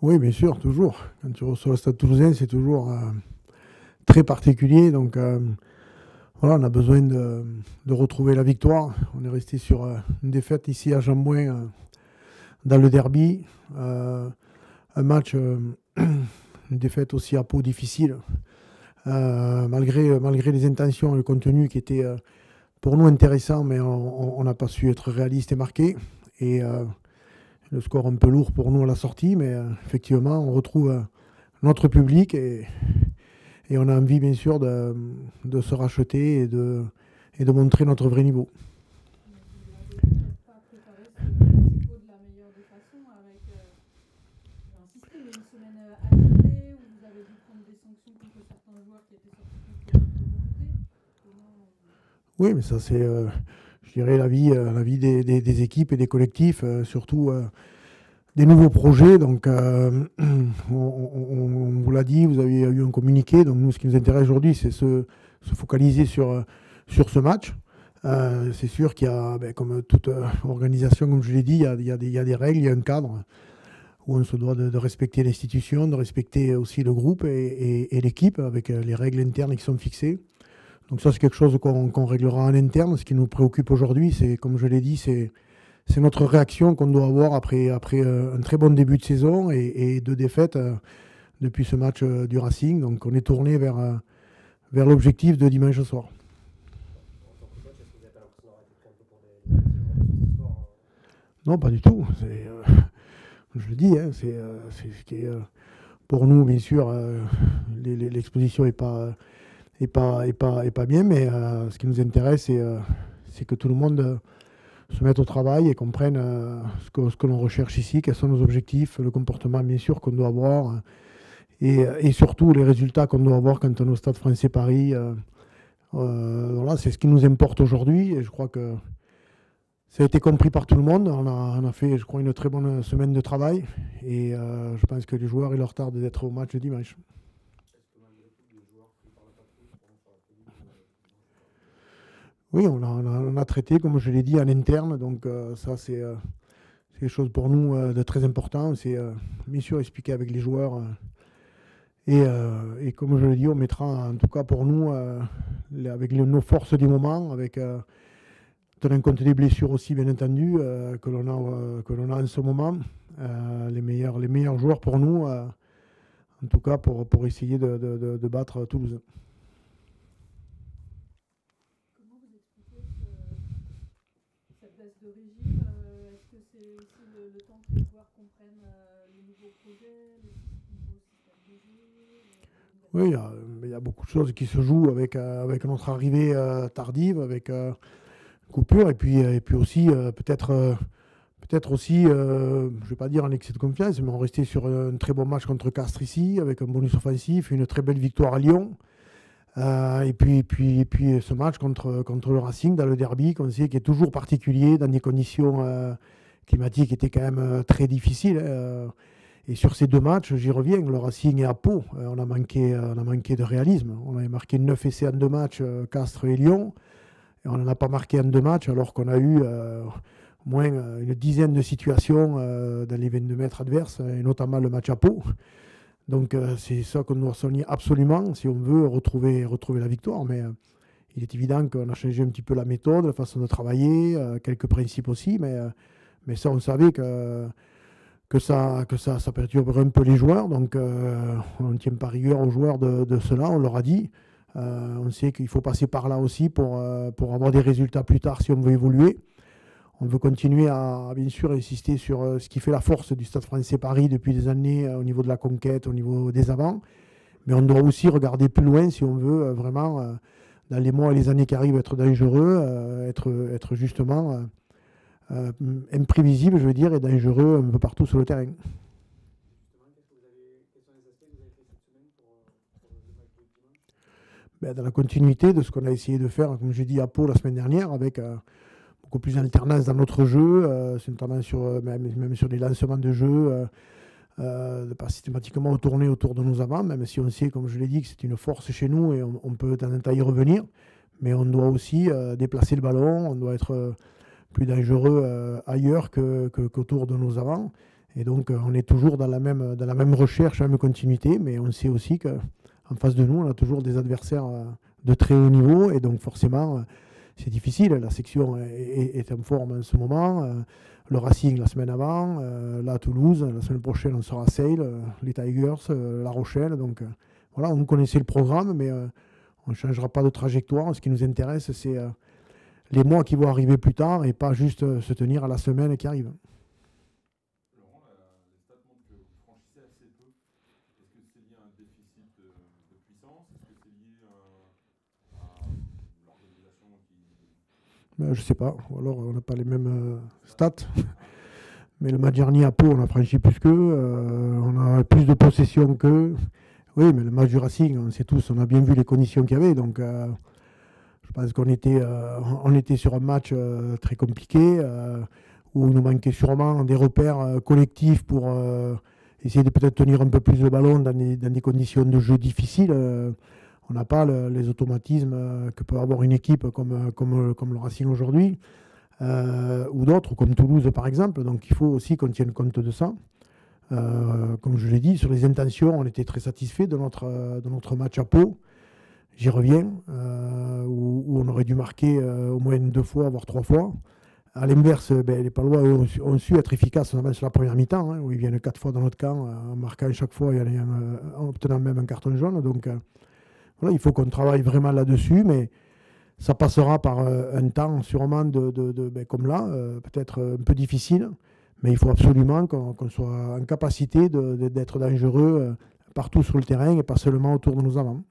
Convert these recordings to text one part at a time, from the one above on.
Oui, bien sûr, toujours. Quand tu reçois le Stade Toulousain, c'est toujours très particulier. Donc voilà, on a besoin de retrouver la victoire. On est resté sur une défaite ici à Jambouin dans le derby. Un match, une défaite aussi à Pau difficile, malgré les intentions et le contenu qui étaient pour nous intéressants, mais on n'a pas su être réaliste et marqué. Et le score un peu lourd pour nous à la sortie, mais effectivement, on retrouve notre public et on a envie, bien sûr, de se racheter et de montrer notre vrai niveau. Vous n'avez peut-être pas préparé ce classico de la meilleure des façons avec, j'ai insisté, mais une semaine agitée où vous avez dû prendre des sanctions contre certains joueurs qui étaient sortis contre votre volonté. Oui, mais ça, c'est, je dirais, la vie des équipes et des collectifs, surtout des nouveaux projets. Donc, on vous l'a dit, vous avez eu un communiqué. Donc, nous, ce qui nous intéresse aujourd'hui, c'est se focaliser sur ce match. C'est sûr qu'il y a, comme toute organisation, comme je l'ai dit, il y a des règles, il y a un cadre où on se doit de respecter l'institution, de respecter aussi le groupe et l'équipe avec les règles internes qui sont fixées. Donc ça, c'est quelque chose qu'on réglera en interne. Ce qui nous préoccupe aujourd'hui, c'est, comme je l'ai dit, c'est notre réaction qu'on doit avoir après un très bon début de saison et deux défaites depuis ce match du Racing. Donc on est tourné vers l'objectif de dimanche soir. Non, pas du tout. Je le dis, hein, c'est ce qui est pour nous, bien sûr, l'exposition n'est pas bien, mais ce qui nous intéresse, c'est que tout le monde se mette au travail et comprenne ce que l'on recherche ici, quels sont nos objectifs, le comportement, bien sûr, qu'on doit avoir, et surtout les résultats qu'on doit avoir quand on est au Stade Français Paris. Voilà, c'est ce qui nous importe aujourd'hui, et je crois que ça a été compris par tout le monde. On a fait, je crois, une très bonne semaine de travail, et je pense que les joueurs, il leur tarde d'être au match de dimanche. Oui, on a traité, comme je l'ai dit, en interne. Donc ça, c'est quelque chose pour nous de très important. C'est bien sûr expliquer avec les joueurs. Et comme je l'ai dit, on mettra, en tout cas pour nous, avec nos forces du moment, avec tenant compte des blessures aussi, bien entendu, que l'on a en ce moment, les meilleurs joueurs pour nous, en tout cas pour essayer de battre Toulouse. Cette baisse de régime, est-ce que c'est aussi le temps que les joueurs comprennent le nouveau projet, le nouveau système de jeu? Oui, il y a beaucoup de choses qui se jouent avec notre arrivée tardive, avec coupure, et puis aussi peut-être aussi, je ne vais pas dire un excès de confiance, mais on restait sur un très bon match contre Castres ici, avec un bonus offensif, une très belle victoire à Lyon. Et puis ce match contre le Racing dans le derby, qu'on sait qui est toujours particulier, dans des conditions climatiques qui étaient quand même très difficiles. Et sur ces deux matchs, j'y reviens, le Racing et à Pau, on a manqué de réalisme. On avait marqué 9 essais en deux matchs, Castres et Lyon, et on n'en a pas marqué en deux matchs, alors qu'on a eu au moins une dizaine de situations dans les 22 mètres adverses, et notamment le match à Pau. Donc c'est ça qu'on doit soigner absolument si on veut retrouver la victoire. Mais il est évident qu'on a changé un petit peu la méthode, la façon de travailler, quelques principes aussi. Mais ça, on savait que ça perturberait un peu les joueurs. Donc on ne tient pas rigueur aux joueurs de cela, on leur a dit. On sait qu'il faut passer par là aussi pour avoir des résultats plus tard si on veut évoluer. On veut continuer à, bien sûr, insister sur ce qui fait la force du Stade Français Paris depuis des années au niveau de la conquête, au niveau des avants. Mais on doit aussi regarder plus loin si on veut vraiment, dans les mois et les années qui arrivent, être dangereux, être justement imprévisible, je veux dire, et dangereux un peu partout sur le terrain. Dans la continuité de ce qu'on a essayé de faire, comme j'ai dit à Pau la semaine dernière, avec beaucoup plus d'alternance dans notre jeu, notamment même sur les lancements de jeu, de ne pas systématiquement tourner autour de nos avants, même si on sait, comme je l'ai dit, que c'est une force chez nous et on peut de temps en temps y revenir. Mais on doit aussi déplacer le ballon, on doit être plus dangereux ailleurs qu'autour de nos avants. Et donc, on est toujours dans la même recherche, la même continuité, mais on sait aussi qu'en face de nous, on a toujours des adversaires de très haut niveau. Et donc, forcément, c'est difficile. La section est en forme en ce moment. Le Racing la semaine avant. Là, à Toulouse, la semaine prochaine, on sera à Sale, les Tigers, La Rochelle. Donc, voilà, on connaissait le programme, mais on ne changera pas de trajectoire. Ce qui nous intéresse, c'est les mois qui vont arriver plus tard et pas juste se tenir à la semaine qui arrive. Laurent, les stats montrent que vous franchissez assez peu. Est-ce que c'est lié à un déficit de puissance? Est-ce que c'est lié à l'organisation qui... Je ne sais pas. Ou alors, on n'a pas les mêmes stats. Mais le match dernier à Pau, on a franchi plus qu'eux. On a plus de possession qu'eux. Oui, mais le match du Racing, on sait tous, on a bien vu les conditions qu'il y avait. Donc, je pense qu'on était sur un match très compliqué, où il nous manquait sûrement des repères collectifs pour essayer de peut-être tenir un peu plus le ballon dans des conditions de jeu difficiles. On n'a pas les automatismes que peut avoir une équipe comme le Racing aujourd'hui, ou d'autres, comme Toulouse par exemple. Donc il faut aussi qu'on tienne compte de ça. Comme je l'ai dit, sur les intentions, on était très satisfait de notre match à Pau. J'y reviens, où on aurait dû marquer au moins 2 fois, voire 3 fois. À l'inverse, les Palois ont su être efficaces, notamment sur la première mi-temps, où ils viennent 4 fois dans notre camp, en marquant chaque fois, en obtenant même un carton jaune. Donc voilà, il faut qu'on travaille vraiment là-dessus, mais ça passera par un temps sûrement comme là, peut-être un peu difficile, mais il faut absolument qu'on soit en capacité d'être dangereux partout sur le terrain et pas seulement autour de nos avants.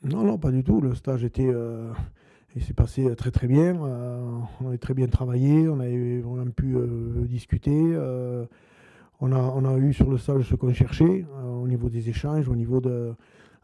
Non, pas du tout. Le stage il s'est passé très très bien. On a très bien travaillé, on a vraiment pu discuter. On a eu sur le stage ce qu'on cherchait au niveau des échanges, au niveau de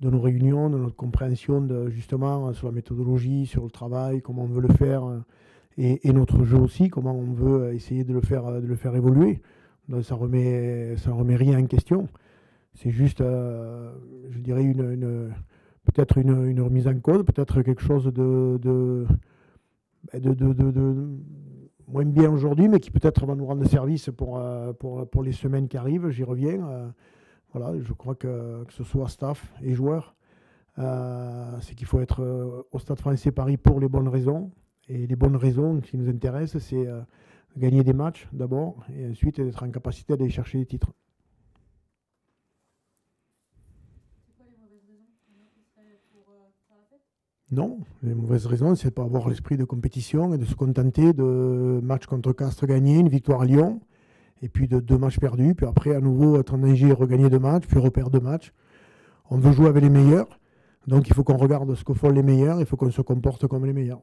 nos réunions, de notre compréhension justement sur la méthodologie, sur le travail, comment on veut le faire, et notre jeu aussi, comment on veut essayer de le faire évoluer. Donc ça remet rien en question. C'est juste, je dirais, peut-être une remise en cause, peut-être quelque chose de moins bien aujourd'hui, mais qui peut-être va nous rendre service pour les semaines qui arrivent. J'y reviens. Voilà, je crois que ce soit staff et joueurs, c'est qu'il faut être au Stade Français Paris pour les bonnes raisons. Et les bonnes raisons qui nous intéressent, c'est gagner des matchs d'abord, et ensuite d'être en capacité d'aller chercher des titres. Non, les mauvaises raisons, c'est de ne pas avoir l'esprit de compétition et de se contenter de matchs contre Castres gagnés, une victoire à Lyon, et puis de 2 matchs perdus, puis après à nouveau être en danger et regagner 2 matchs, puis reperdre 2 matchs. On veut jouer avec les meilleurs, donc il faut qu'on regarde ce que font les meilleurs, il faut qu'on se comporte comme les meilleurs.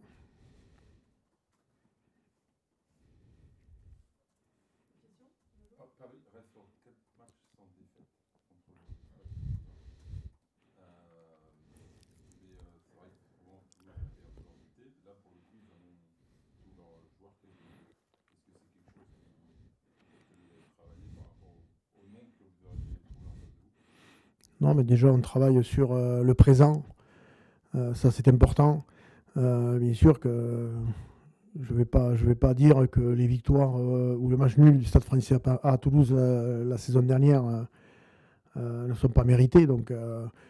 Non, mais déjà, on travaille sur le présent. Ça, c'est important. Bien sûr que je vais pas dire que les victoires ou le match nul du Stade Français à Toulouse la saison dernière ne sont pas mérités. Donc,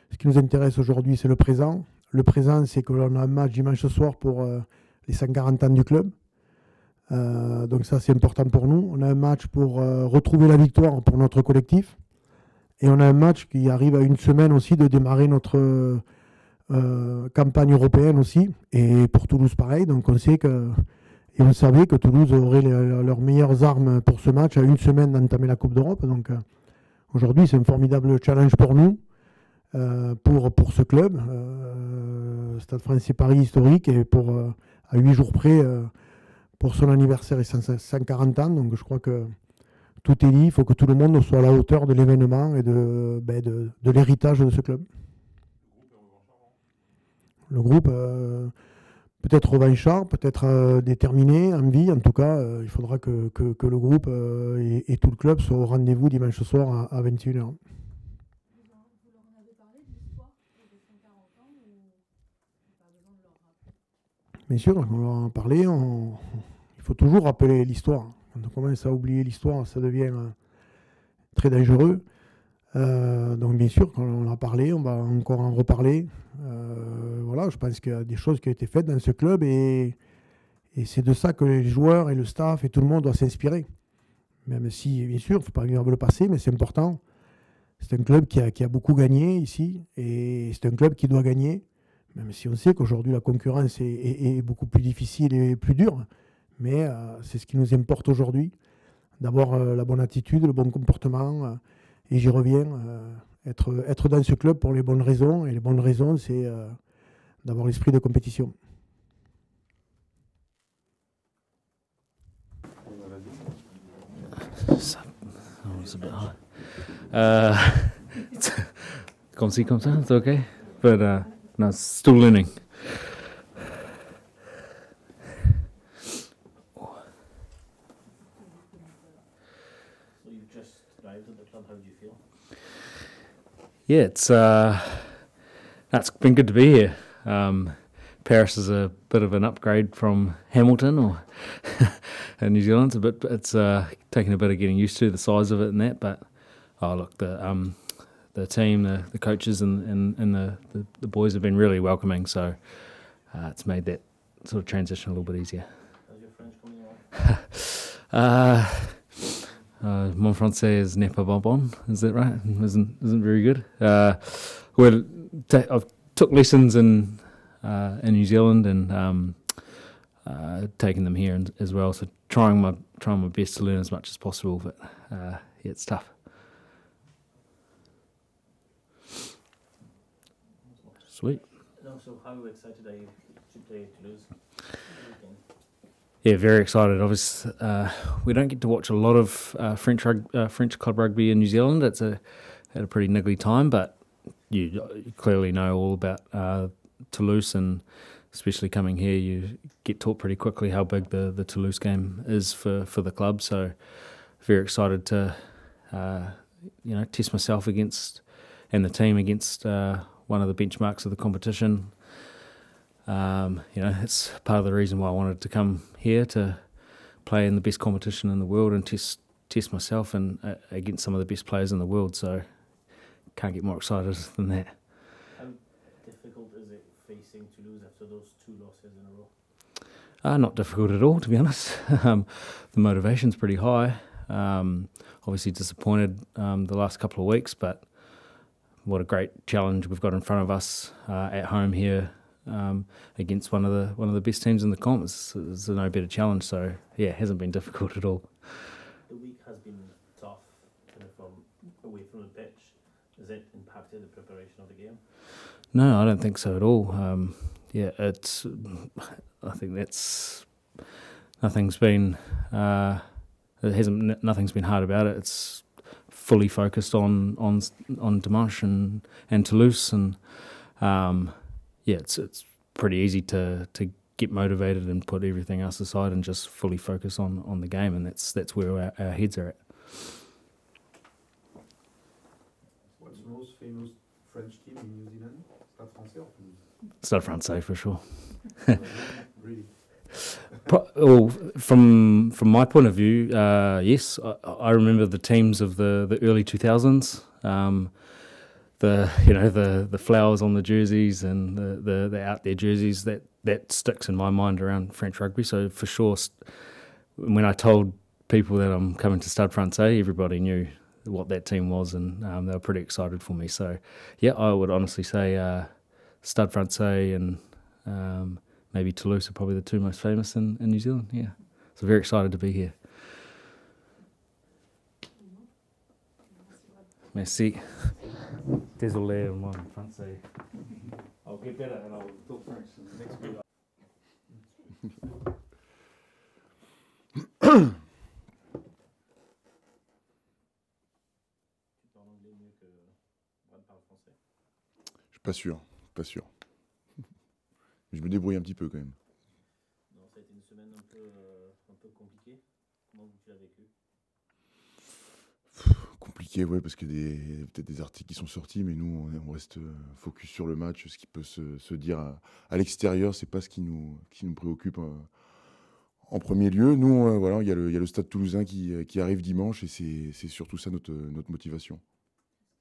ce qui nous intéresse aujourd'hui, c'est le présent. Le présent, c'est que l'on a un match dimanche soir pour les 140 ans du club. Donc ça, c'est important pour nous. On a un match pour retrouver la victoire pour notre collectif. Et on a un match qui arrive à une semaine aussi de démarrer notre campagne européenne aussi. Et pour Toulouse, pareil. Donc on sait et on savait que Toulouse aurait leurs meilleures armes pour ce match à une semaine d'entamer la Coupe d'Europe. Donc aujourd'hui, c'est un formidable challenge pour nous, pour ce club. Stade Français Paris historique, et à 8 jours près, pour son anniversaire et 140 ans. Donc je crois que tout est dit, il faut que tout le monde soit à la hauteur de l'événement et de l'héritage de ce club. Le groupe, peut-être revanchard, peut-être déterminé, envie. En tout cas, il faudra que le groupe et tout le club soient au rendez-vous dimanche soir à 21h. Vous leur en avez parlé de l'histoire de 140 ans ou pas besoin de leur rappeler? Bien sûr, on leur en a parlé. Il faut toujours rappeler l'histoire. Quand on commence à oublier l'histoire, ça devient très dangereux. Donc bien sûr, quand on en a parlé, on va encore en reparler. Voilà, je pense qu'il y a des choses qui ont été faites dans ce club et c'est de ça que les joueurs et le staff et tout le monde doivent s'inspirer. Même si, bien sûr, il ne faut pas vivre le passé, mais c'est important. C'est un club qui a beaucoup gagné ici et c'est un club qui doit gagner, même si on sait qu'aujourd'hui la concurrence est beaucoup plus difficile et plus dure. Mais c'est ce qui nous importe aujourd'hui, d'avoir la bonne attitude, le bon comportement. Et j'y reviens, être dans ce club pour les bonnes raisons. Et les bonnes raisons, c'est d'avoir l'esprit de compétition. Comme ci, comme ça, it's okay. But no, still learning. So you've just arrived at the club. How do you feel? Yeah, it's been good to be here. Paris is a bit of an upgrade from Hamilton or in New Zealand. It's taken a bit of getting used to the size of it and that. But look, the team, the coaches, and the boys have been really welcoming. So it's made that sort of transition a little bit easier. How's your French coming along? Mon français is n'est pas bon. Is that right? Isn't very good. I've took lessons in New Zealand and taking them here as well. So trying my best to learn as much as possible. But yeah, it's tough. Sweet. And also, how excited are you to play Toulouse? Yeah, very excited. Obviously, we don't get to watch a lot of French club rugby in New Zealand. It's at a pretty niggly time, but you clearly know all about Toulouse, and especially coming here, you get taught pretty quickly how big the Toulouse game is for the club. So, very excited to test myself against and the team against one of the benchmarks of the competition. It's part of the reason why I wanted to come here to play in the best competition in the world and test myself and against some of the best players in the world. So can't get more excited than that. How difficult is it facing Toulouse after those 2 losses in a row? Not difficult at all, to be honest. The motivation's pretty high. Obviously disappointed the last couple of weeks, but what a great challenge we've got in front of us at home here. Against one of the best teams in the comp. It's a no better challenge, so yeah, it hasn't been difficult at all. The week has been tough, kind of from away from the pitch. Has it impacted the preparation of the game? No, I don't think so at all. I think nothing's been hard about it. It's fully focused on Dimanche and Toulouse, and it's pretty easy to get motivated and put everything else aside and just fully focus on the game, and that's where our heads are at. What's the most famous French team in New Zealand? Stade Français or Toulouse? Stade Français for sure. Really? Well, from my point of view, yes, I remember the teams of the early 2000s. The flowers on the jerseys and the out there jerseys, that sticks in my mind around French rugby. So for sure, when I told people that I'm coming to Stade Français, everybody knew what that team was, and they were pretty excited for me. So yeah, I would honestly say Stade Français and maybe Toulouse are probably the 2 most famous in New Zealand. Yeah, so very excited to be here. Merci. Désolé, mon français. I'll get better and I'll talk French next week. Tu parles anglais mieux que Brad parle français. Je suis pas sûr. je me débrouille un petit peu quand même. Non, ça a été une semaine un peu compliquée. Comment tu l'as vécu? Compliqué, ouais, parce qu'il y a peut-être des articles qui sont sortis, mais nous, on reste focus sur le match. Ce qui peut se dire à l'extérieur, c'est pas ce qui nous préoccupe en premier lieu. Nous, voilà, il y a le Stade Toulousain qui arrive dimanche et c'est surtout ça notre motivation.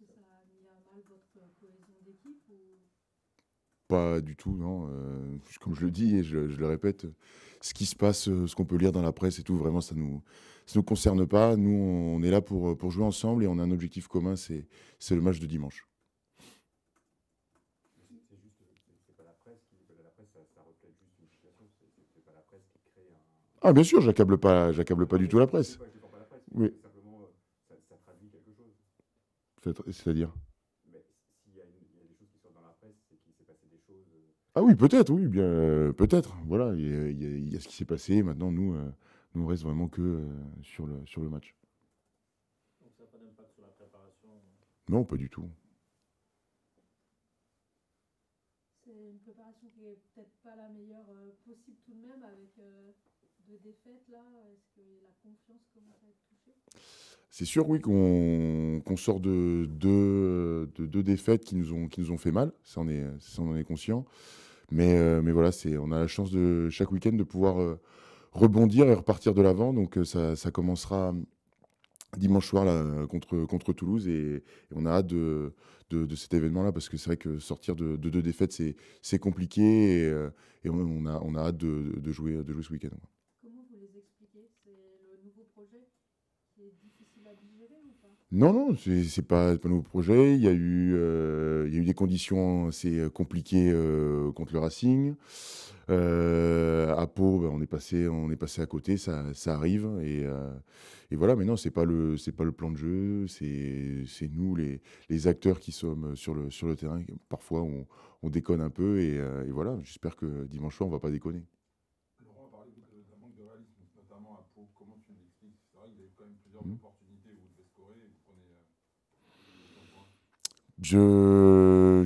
Est-ce que ça a mis à mal votre cohésion d'équipe ou... Pas du tout, non. Comme je le dis et je le répète, ce qui se passe, ce qu'on peut lire dans la presse et tout, vraiment, ça nous concerne pas. Nous, on est là pour jouer ensemble et on a un objectif commun, c'est le match de dimanche. C'est pas la presse la presse, ça reflète juste une situation. C'est pas la presse qui crée un. Ah, bien sûr, j'accable pas du tout la presse. Je défends pas la presse, Oui. simplement, ça traduit quelque chose. C'est-à-dire? Mais s'il y a des choses qui sortent dans la presse, c'est qu'il s'est passé des choses. Ah oui, peut-être, oui, bien, peut-être. Voilà, il y a ce qui s'est passé. Maintenant, nous, on reste vraiment que sur le match. Donc ça n'a pas d'impact sur la préparation? Non, pas du tout. C'est une préparation qui est peut-être pas la meilleure possible tout de même avec 2 défaites là. Est-ce que la confiance commence à être touchée? C'est sûr, oui, qu'on sort de deux défaites qui nous ont fait mal. Ça, on en est conscient. Mais voilà, on a la chance de chaque week-end de pouvoir rebondir et repartir de l'avant. Donc ça commencera dimanche soir là, contre Toulouse et on a hâte de cet événement-là parce que c'est vrai que sortir de 2 défaites, c'est compliqué et on a hâte de jouer ce week-end. Comment vous les expliquez? C'est le nouveau projet qui est difficile à digérer ou pas? Non, c'est pas un nouveau projet. Il y a eu des conditions assez compliquées contre le Racing. À Pau, ben, on est passé à côté, ça arrive et voilà. Mais non, c'est pas le plan de jeu. C'est nous les acteurs qui sommes sur le terrain. Parfois, on déconne un peu et voilà. J'espère que dimanche soir, on va pas déconner. Laurent a parlé d'un manque de réalisme, notamment à Pau. Comment tu l'expliques? C'est vrai qu'il y a eu quand même plusieurs Mmh. opportunités où vous devez scorer et vous prenez autant de points.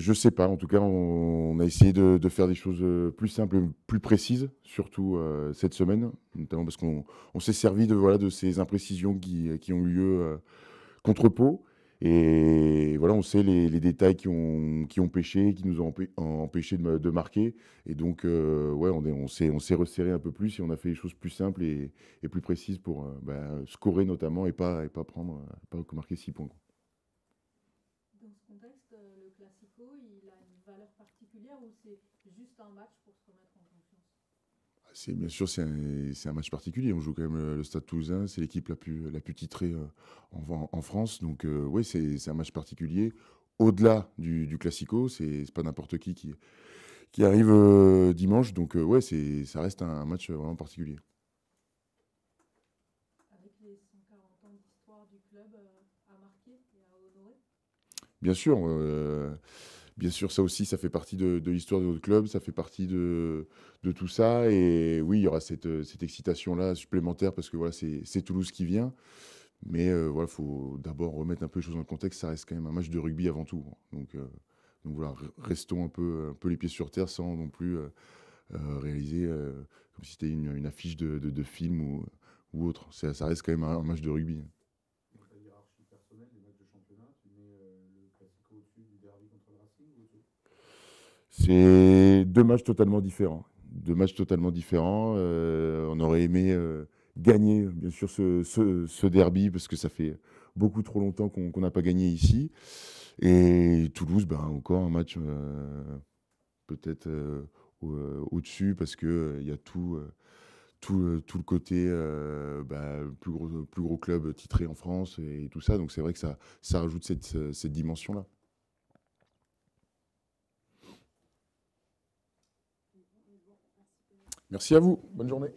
Je sais pas. En tout cas, on a essayé de faire des choses plus simples, plus précises, surtout cette semaine, notamment parce qu'on s'est servi de ces imprécisions qui ont eu lieu contre Pau. Et voilà, on sait les détails qui ont pêché, qui nous ont empêché de marquer. Et donc, ouais, on s'est resserré un peu plus et on a fait les choses plus simples et plus précises pour scorer notamment et pas marquer 6 points. Dans ce contexte, le Classico, il a une valeur particulière ou c'est juste un match pour se remettre en confiance? Bien sûr, c'est un match particulier. On joue quand même le Stade Toulousain, c'est l'équipe la plus titrée en France. Donc, oui, c'est un match particulier. Au-delà du Classico, c'est pas n'importe qui arrive dimanche. Donc, ouais, ça reste un match vraiment particulier. Avec les 140 ans d'histoire du club à marquer et à honorer? Bien sûr, ça aussi, ça fait partie de l'histoire de notre club, ça fait partie de tout ça. Et oui, il y aura cette excitation-là supplémentaire parce que voilà, c'est Toulouse qui vient. Mais voilà, faut d'abord remettre un peu les choses dans le contexte. Ça reste quand même un match de rugby avant tout. Donc voilà, restons un peu les pieds sur terre sans non plus réaliser comme si c'était une affiche de film ou autre. Ça reste quand même un match de rugby. Dans ta hiérarchie personnelle, les matchs de championnat, tu mets le Classico au-dessus du derby contre le Racing ou au-dessus? C'est 2 matchs totalement différents. 2 matchs totalement différents. On aurait aimé gagner, bien sûr, ce derby parce que ça fait beaucoup trop longtemps qu'on n'a pas gagné ici. Et Toulouse, ben, encore un match peut-être au-dessus parce qu'il y a tout le côté plus gros club titré en France et tout ça. Donc c'est vrai que ça rajoute cette dimension-là. Merci à vous. Bonne journée.